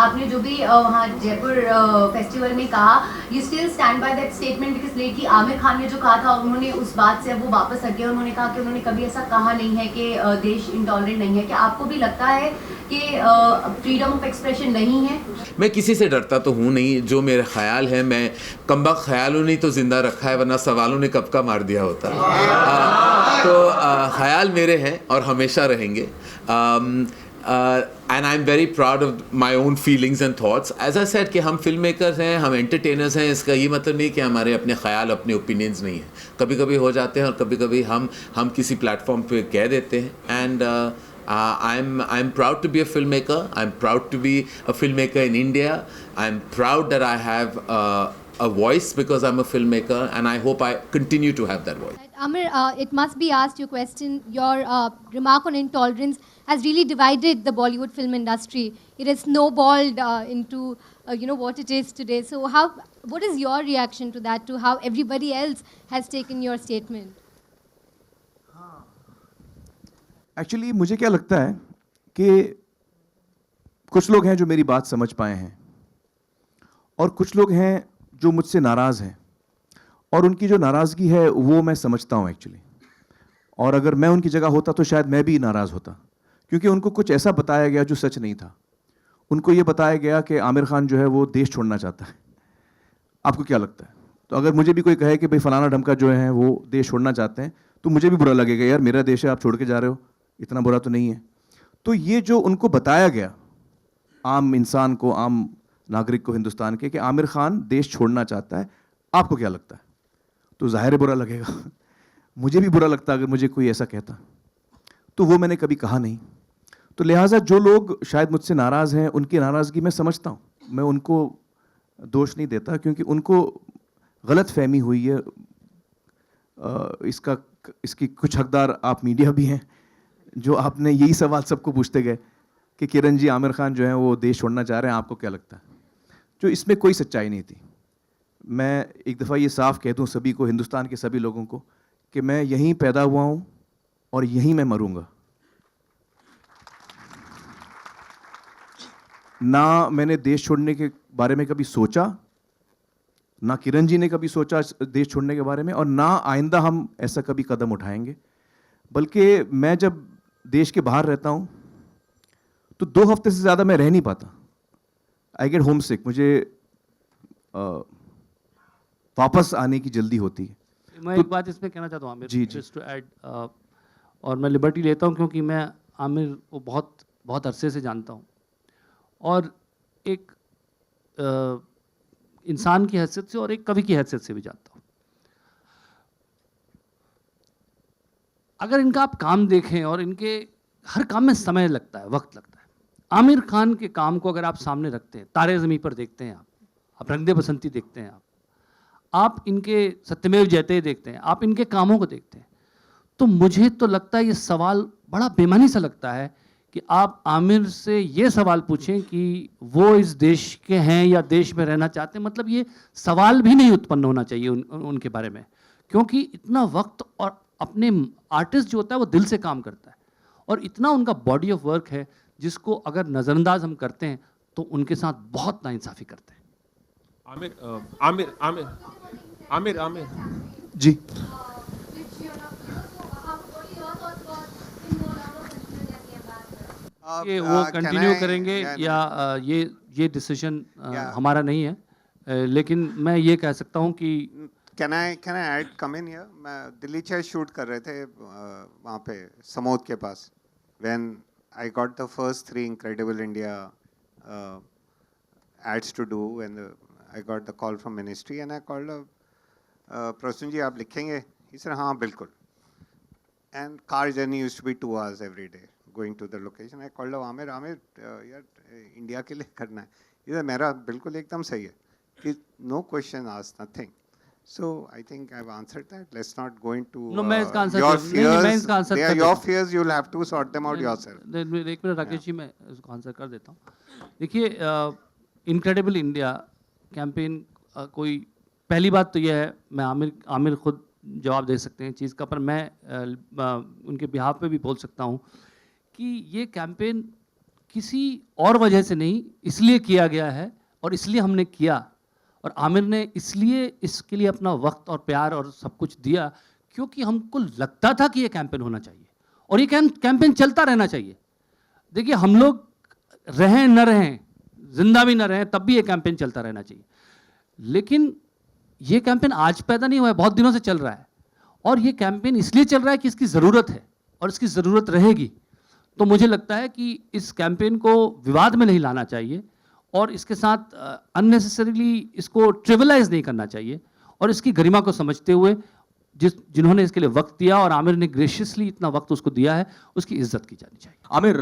आपने जो भी वहाँ जयपुर फेस्टिवल में कहा, you still stand by that statement because lately Aamir Khan ने जो कहा था उन्होंने उस बात से वो वापस हटे, उन्होंने कहा कि उन्होंने कभी ऐसा कहा नहीं है कि देश इंटॉलरेंट नहीं है। क्या आपको भी लगता है कि फ्रीडम ऑफ एक्सप्रेशन नहीं है? मैं किसी से डरता तो हूँ नहीं, जो मेरा ख्याल है, मैं कमबख्त ख्यालों ने तो ज़िंदा रखा है, वरना सवालों ने कब का मार दिया होता। तो ख्याल मेरे हैं और हमेशा रहेंगे। And I am very proud of my own feelings and thoughts. As I said कि हम फिल्म मेकर्स हैं, हम एंटरटेनर्स हैं, इसका ये मतलब नहीं कि हमारे अपने ख्याल, अपने ओपिनियंस नहीं हैं। कभी कभी हो जाते हैं और कभी कभी हम किसी प्लेटफॉर्म पे कह देते हैं। And I'm proud to be a filmmaker. I'm proud to be a filmmaker in India. I'm proud that I have a voice because I'm a filmmaker, and I hope I continue to have that voice. Amir, it must be asked, your question, your remark on intolerance has really divided the Bollywood film industry. It has snowballed into what it is today. So what is your reaction to that, to how everybody else has taken your statement? Actually मुझे क्या लगता है कि कुछ लोग हैं जो मेरी बात समझ पाए हैं और कुछ लोग हैं जो मुझसे नाराज़ हैं, और उनकी जो नाराज़गी है वो मैं समझता हूँ एक्चुअली। और अगर मैं उनकी जगह होता तो शायद मैं भी नाराज़ होता, क्योंकि उनको कुछ ऐसा बताया गया जो सच नहीं था। उनको ये बताया गया कि आमिर खान जो है वो देश छोड़ना चाहता है। आपको क्या लगता है? तो अगर मुझे भी कोई कहे कि भाई फलाना ढमका जो है वो देश छोड़ना चाहते हैं, तो मुझे भी बुरा लगेगा, यार मेरा देश है, आप छोड़ के जा रहे हो, इतना बुरा तो नहीं है। तो ये जो उनको बताया गया आम इंसान को, आम नागरिक को हिंदुस्तान के, कि आमिर खान देश छोड़ना चाहता है, आपको क्या लगता है? तो जाहिर है बुरा लगेगा। मुझे भी बुरा लगता अगर मुझे कोई ऐसा कहता, तो वो मैंने कभी कहा नहीं। तो लिहाजा जो लोग शायद मुझसे नाराज़ हैं, उनकी नाराज़गी मैं समझता हूँ, मैं उनको दोष नहीं देता, क्योंकि उनको गलत फहमी हुई है। इसकी कुछ हकदार आप मीडिया भी हैं, जो आपने यही सवाल सबको पूछते गए कि किरण जी आमिर खान जो है वो देश छोड़ना चाह रहे हैं, आपको क्या लगता है? जो इसमें कोई सच्चाई नहीं थी। मैं एक दफ़ा ये साफ कह दूं सभी को, हिंदुस्तान के सभी लोगों को, कि मैं यहीं पैदा हुआ हूं और यहीं मैं मरूंगा। ना मैंने देश छोड़ने के बारे में कभी सोचा, ना किरण जी ने कभी सोचा देश छोड़ने के बारे में, और ना आइंदा हम ऐसा कभी कदम उठाएंगे। बल्कि मैं जब देश के बाहर रहता हूं तो 2 हफ्ते से ज़्यादा मैं रह नहीं पाता। आई गेट होम सिक, मुझे वापस आने की जल्दी होती है। मैं एक बात इसमें कहना चाहता हूँ आमिर, जी जस्ट टू ऐड, और मैं लिबर्टी लेता हूँ क्योंकि मैं आमिर को बहुत बहुत अरसे से जानता हूँ और एक इंसान की हैसियत से और एक कवि की हैसियत से भी जानता हूँ। अगर इनका आप काम देखें, और इनके हर काम में समय लगता है, वक्त लगता है। आमिर खान के काम को अगर आप सामने रखते हैं, तारे ज़मीं पर देखते हैं आप रंग दे बसंती देखते हैं, आप इनके सत्यमेव जयते देखते हैं, आप इनके कामों को देखते हैं, तो मुझे तो लगता है ये सवाल बड़ा बेमानी सा लगता है कि आप आमिर से ये सवाल पूछें कि वो इस देश के हैं या देश में रहना चाहते हैं। मतलब ये सवाल भी नहीं उत्पन्न होना चाहिए उनके बारे में, क्योंकि इतना वक्त, और अपने आर्टिस्ट जो होता है वो दिल से काम करता है, और इतना उनका बॉडी ऑफ वर्क है जिसको अगर नज़रअंदाज हम करते हैं तो उनके साथ बहुत नाइंसाफ़ी करते हैं। आमिर जी, ये वो कंटिन्यू करेंगे या ये डिसीजन हमारा नहीं है, लेकिन मैं ये कह सकता हूँ कि Can I add come in here? मैं दिल्ली चेस शूट कर रहे थे वहाँ पे समोद के पास, when I got the first 3 Incredible India ads to do, and I got the call from ministry and I called Prasoon जी आप लिखेंगे? He said हाँ बिल्कुल. And car journey used to be 2 hours every day going to the location. I called Aamir यार India के लिए करना है। ये मेरा बिल्कुल एकदम सही है कि no question asked, nothing. So I think I've answered that. Let's not go into मैं इसका आंसर your मैं इसका answer fears. They are your fears. You'll have to sort them out yourself. एक मिनट राकेश जी, मैं इसको आंसर कर देता हूँ। देखिए, इनक्रेडिबल इंडिया कैंपेन कोई, पहली बात तो यह है, मैं आमिर खुद जवाब दे सकते हैं चीज़ का, पर मैं उनके बिहाफ पे भी बोल सकता हूँ कि ये कैंपेन किसी और वजह से नहीं, इसलिए किया गया है और इसलिए हमने किया, और आमिर ने इसलिए इसके लिए अपना वक्त और प्यार और सब कुछ दिया क्योंकि हमको लगता था कि ये कैंपेन होना चाहिए और ये कैंपेन चलता रहना चाहिए। देखिए, हम लोग रहें न रहें, जिंदा भी न रहें, तब भी ये कैंपेन चलता रहना चाहिए। लेकिन ये कैंपेन आज पैदा नहीं हुआ है, बहुत दिनों से चल रहा है, और ये कैंपेन इसलिए चल रहा है कि इसकी ज़रूरत है और इसकी ज़रूरत रहेगी। तो मुझे लगता है कि इस कैंपेन को विवाद में नहीं लाना चाहिए और इसके साथ अननेसेसरीली इसको ट्रिविलाइज नहीं करना चाहिए, और इसकी गरिमा को समझते हुए जिन्होंने इसके लिए वक्त दिया और आमिर ने ग्रेशियसली इतना वक्त उसको दिया है, उसकी इज्जत की जानी चाहिए। Amir,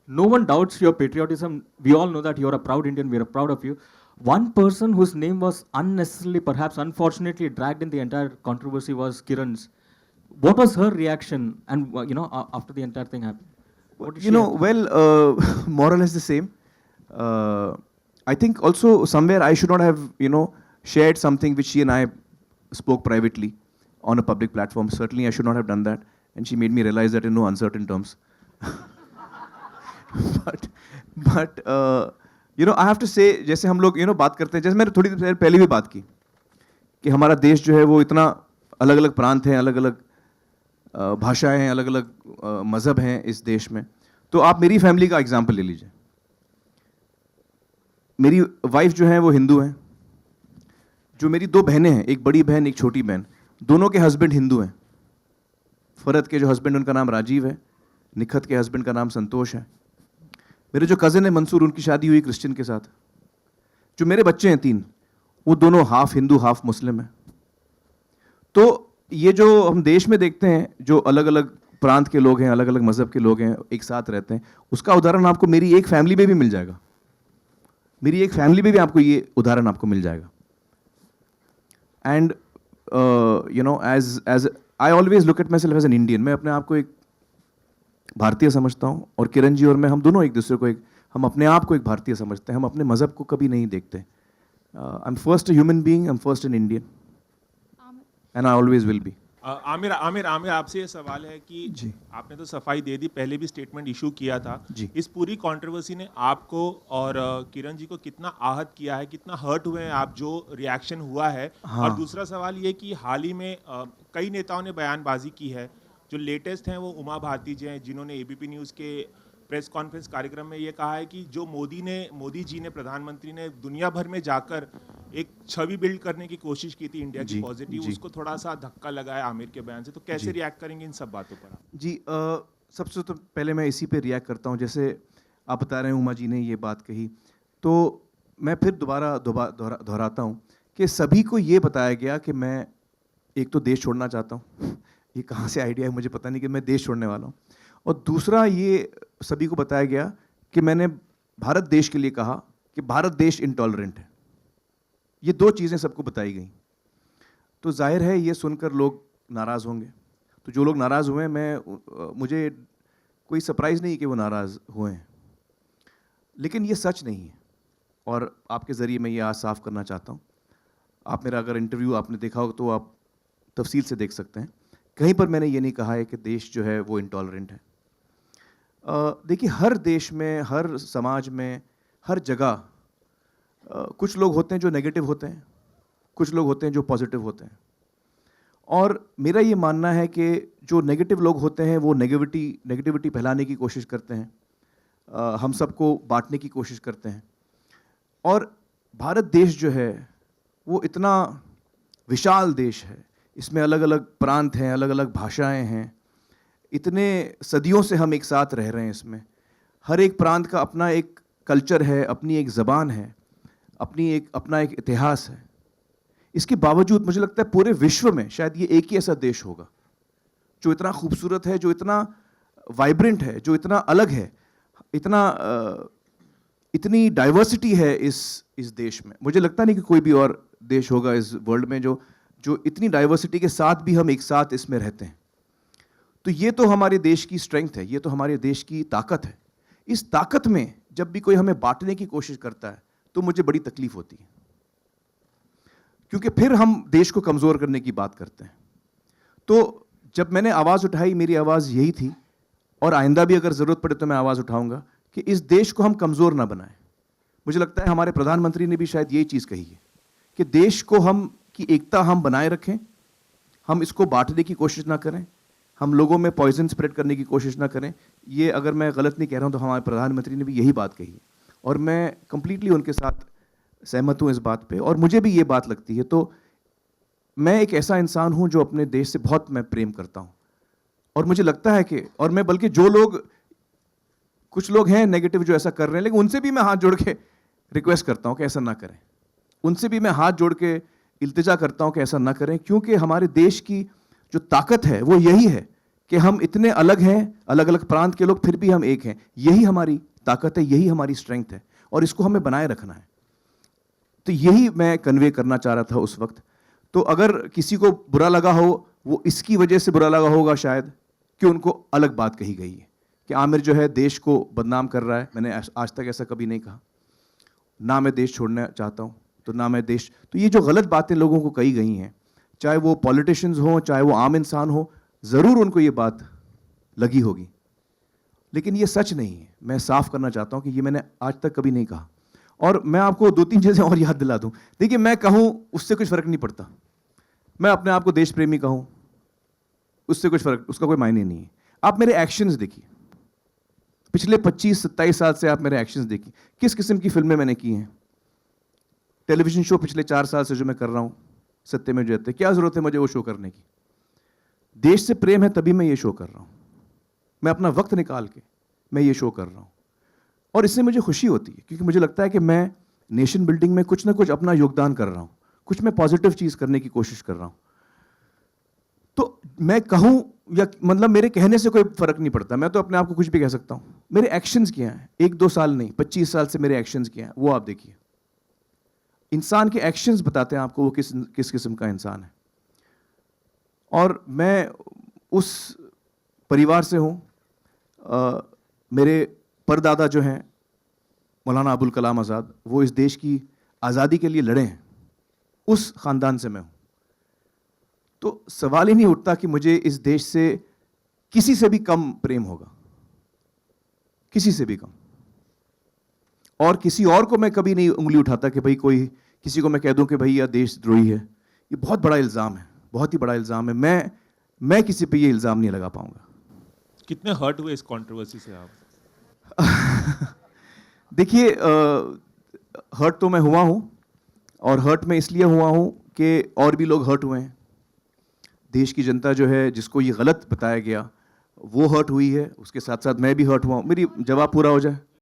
no one doubts your patriotism. We all know that you're a proud Indian. We're proud of you. One person whose name was unnecessarily, perhaps unfortunately, dragged in the entire controversy was Kiran's. What was her reaction? And after the entire thing happened, what did she have? Well, more or less the same. I think also somewhere I should not have, shared something which she and I spoke privately on a public platform. Certainly I should not have done that. And she made me realize that in no uncertain terms. but I have to say, जैसे हम लोग बात करते हैं, जैसे मैंने थोड़ी देर पहले भी बात की कि हमारा देश जो है वो इतना अलग अलग प्रांत हैं, अलग अलग भाषाएं हैं, अलग अलग मज़हब हैं इस देश में। तो आप मेरी फैमिली का एग्जाम्पल ले लीजिए। मेरी वाइफ जो है वो हिंदू हैं, जो मेरी दो बहनें हैं, एक बड़ी बहन एक छोटी बहन, दोनों के हस्बैंड हिंदू हैं। फरद के जो हस्बैंड उनका नाम राजीव है, निखत के हस्बैंड का नाम संतोष है। मेरे जो कज़न है मंसूर, उनकी शादी हुई क्रिश्चियन के साथ। जो मेरे बच्चे हैं 3, वो दोनों हाफ हिंदू हाफ मुस्लिम हैं। तो ये जो हम देश में देखते हैं, जो अलग अलग प्रांत के लोग हैं, अलग अलग मज़हब के लोग हैं, एक साथ रहते हैं, उसका उदाहरण आपको मेरी एक फैमिली में भी मिल जाएगा। मेरी एक फैमिली में भी आपको ये उदाहरण आपको मिल जाएगा। And as I always look at my self as an Indian. मैं अपने आप को एक भारतीय समझता हूँ, और किरण जी और मैं, हम दोनों एक दूसरे को हम अपने आप को एक भारतीय समझते हैं। हम अपने मज़हब को कभी नहीं देखते। I am first a human being, I am first an Indian, and I always will be. Aamir आपसे ये सवाल है कि जी, आपने तो सफाई दे दी, पहले भी स्टेटमेंट इशू किया था जी। इस पूरी कंट्रोवर्सी ने आपको और किरण जी को कितना आहत किया है, कितना हर्ट हुए हैं आप, जो रिएक्शन हुआ है? हाँ। और दूसरा सवाल ये कि हाल ही में कई नेताओं ने बयानबाजी की है। जो लेटेस्ट हैं वो उमा भारती जी हैं, जिन्होंने एबीपी न्यूज़ के प्रेस कॉन्फ्रेंस कार्यक्रम में ये कहा है कि जो मोदी जी ने, प्रधानमंत्री ने दुनिया भर में जाकर एक छवि बिल्ड करने की कोशिश की थी इंडिया की जी, पॉजिटिव, जी। उसको थोड़ा सा धक्का लगा है आमिर के बयान से। तो कैसे जी। रिएक्ट करेंगे इन सब बातों पर आप? जी, सबसे तो पहले मैं इसी पे रिएक्ट करता हूँ। जैसे आप बता रहे हैं उमा जी ने ये बात कही, तो मैं फिर दोबारा दोहराता हूँ कि सभी को ये बताया गया कि मैं एक तो देश छोड़ना चाहता हूँ। ये कहाँ से आइडिया है मुझे पता नहीं कि मैं देश छोड़ने वाला हूँ। और दूसरा ये सभी को बताया गया कि मैंने भारत देश के लिए कहा कि भारत देश इंटॉलरेंट है। ये 2 चीज़ें सबको बताई गई। तो जाहिर है ये सुनकर लोग नाराज़ होंगे। तो जो लोग नाराज़ हुए हैं, मुझे कोई सरप्राइज़ नहीं कि वो नाराज़ हुए हैं, लेकिन ये सच नहीं है। और आपके ज़रिए मैं ये आज साफ़ करना चाहता हूँ। आप मेरा अगर इंटरव्यू आपने देखा हो तो आप तफसील से देख सकते हैं। कहीं पर मैंने ये नहीं कहा है कि देश जो है वो इंटॉलरेंट है। देखिए, हर देश में, हर समाज में, हर जगह कुछ लोग होते हैं जो नेगेटिव होते हैं, कुछ लोग होते हैं जो पॉजिटिव होते हैं। और मेरा ये मानना है कि जो नेगेटिव लोग होते हैं वो नेगेटिविटी फैलाने की कोशिश करते हैं, हम सबको बांटने की कोशिश करते हैं। और भारत देश जो है वो इतना विशाल देश है, इसमें अलग अलग प्रांत हैं, अलग अलग भाषाएं हैं, इतने सदियों से हम एक साथ रह रहे हैं। इसमें हर एक प्रांत का अपना एक कल्चर है, अपनी एक ज़बान है, अपना एक इतिहास है। इसके बावजूद मुझे लगता है पूरे विश्व में शायद ये एक ही ऐसा देश होगा जो इतना खूबसूरत है, जो इतना वाइब्रेंट है, जो इतना अलग है, इतनी डाइवर्सिटी है इस देश में। मुझे लगता नहीं कि कोई भी और देश होगा इस वर्ल्ड में जो इतनी डाइवर्सिटी के साथ भी हम एक साथ इसमें रहते हैं। तो ये तो हमारे देश की स्ट्रेंथ है, ये तो हमारे देश की ताकत है। इस ताकत में जब भी कोई हमें बांटने की कोशिश करता है तो मुझे बड़ी तकलीफ होती है, क्योंकि फिर हम देश को कमज़ोर करने की बात करते हैं। तो जब मैंने आवाज़ उठाई, मेरी आवाज़ यही थी, और आइंदा भी अगर ज़रूरत पड़े तो मैं आवाज़ उठाऊंगा कि इस देश को हम कमज़ोर ना बनाएं। मुझे लगता है हमारे प्रधानमंत्री ने भी शायद यही चीज़ कही है कि देश को हम की एकता हम बनाए रखें, हम इसको बांटने की कोशिश ना करें, हम लोगों में पॉइजन स्प्रेड करने की कोशिश ना करें। ये अगर मैं गलत नहीं कह रहा हूँ तो हमारे प्रधानमंत्री ने भी यही बात कही है और मैं कंप्लीटली उनके साथ सहमत हूँ इस बात पे, और मुझे भी ये बात लगती है। तो मैं एक ऐसा इंसान हूँ जो अपने देश से बहुत मैं प्रेम करता हूँ, और मुझे लगता है कि, और मैं बल्कि जो लोग, कुछ लोग हैं नेगेटिव जो ऐसा कर रहे हैं, लेकिन उनसे भी मैं हाथ जोड़ के रिक्वेस्ट करता हूँ कि ऐसा ना करें। उनसे भी मैं हाथ जोड़ के इल्तिजा करता हूँ कि ऐसा ना करें, क्योंकि हमारे देश की जो ताकत है वो यही है कि हम इतने अलग हैं, अलग अलग प्रांत के लोग, फिर भी हम एक हैं। यही हमारी ताकत है, यही हमारी स्ट्रेंथ है, और इसको हमें बनाए रखना है। तो यही मैं कन्वे करना चाह रहा था उस वक्त। तो अगर किसी को बुरा लगा हो, वो इसकी वजह से बुरा लगा होगा शायद कि उनको अलग बात कही गई है कि आमिर जो है देश को बदनाम कर रहा है। मैंने आज तक ऐसा कभी नहीं कहा, ना मैं देश छोड़ना चाहता हूँ, तो ना मैं देश, तो ये जो गलत बातें लोगों को कही गई हैं, चाहे वो पॉलिटिशियंस हों, चाहे वो आम इंसान हो, ज़रूर उनको ये बात लगी होगी, लेकिन ये सच नहीं है। मैं साफ करना चाहता हूँ कि ये मैंने आज तक कभी नहीं कहा। और मैं आपको 2-3 चीज़ें और याद दिला दूँ। देखिए, मैं कहूँ उससे कुछ फ़र्क नहीं पड़ता, मैं अपने आप को देश प्रेमी कहूँ, उससे कुछ फ़र्क, उसका कोई मायने नहीं है। आप मेरे एक्शंस देखिए, पिछले 25-27 साल से आप मेरे एक्शंस देखिए, किस किस्म की फिल्में मैंने की हैं। टेलीविज़न शो पिछले 4 साल से जो मैं कर रहा हूँ, सत्यमेव जयते, क्या ज़रूरत है मुझे वो शो करने की? देश से प्रेम है तभी मैं ये शो कर रहा हूँ, मैं अपना वक्त निकाल के मैं ये शो कर रहा हूँ, और इससे मुझे खुशी होती है, क्योंकि मुझे लगता है कि मैं नेशन बिल्डिंग में कुछ ना कुछ अपना योगदान कर रहा हूँ, कुछ मैं पॉजिटिव चीज़ करने की कोशिश कर रहा हूँ। तो मैं कहूँ या मतलब मेरे कहने से कोई फ़र्क नहीं पड़ता, मैं तो अपने आप को कुछ भी कह सकता हूँ। मेरे एक्शंस क्या हैं, 1-2 साल नहीं, 25 साल से मेरे एक्शंस क्या हैं, वो आप देखिए। इंसान के एक्शंस बताते हैं आपको वो किस किस्म का इंसान है। और मैं उस परिवार से हूँ, मेरे परदादा जो हैं मौलाना अबुल कलाम आज़ाद, वो इस देश की आज़ादी के लिए लड़े हैं, उस ख़ानदान से मैं हूँ। तो सवाल ही नहीं उठता कि मुझे इस देश से किसी से भी कम प्रेम होगा, किसी से भी कम। और किसी और को मैं कभी नहीं उंगली उठाता कि भाई कोई, किसी को मैं कह दूं कि भाई यह देशद्रोही है। ये बहुत बड़ा इल्ज़ाम है, बहुत ही बड़ा इल्ज़ाम है। मैं किसी पे ये इल्ज़ाम नहीं लगा पाऊंगा। कितने हर्ट हुए इस कंट्रोवर्सी से आप? देखिए, हर्ट तो मैं हुआ हूँ, और हर्ट मैं इसलिए हुआ हूँ कि और भी लोग हर्ट हुए हैं। देश की जनता जो है, जिसको ये गलत बताया गया, वो हर्ट हुई है, उसके साथ साथ मैं भी हर्ट हुआ हूँ। मेरी जवाब पूरा हो जाए।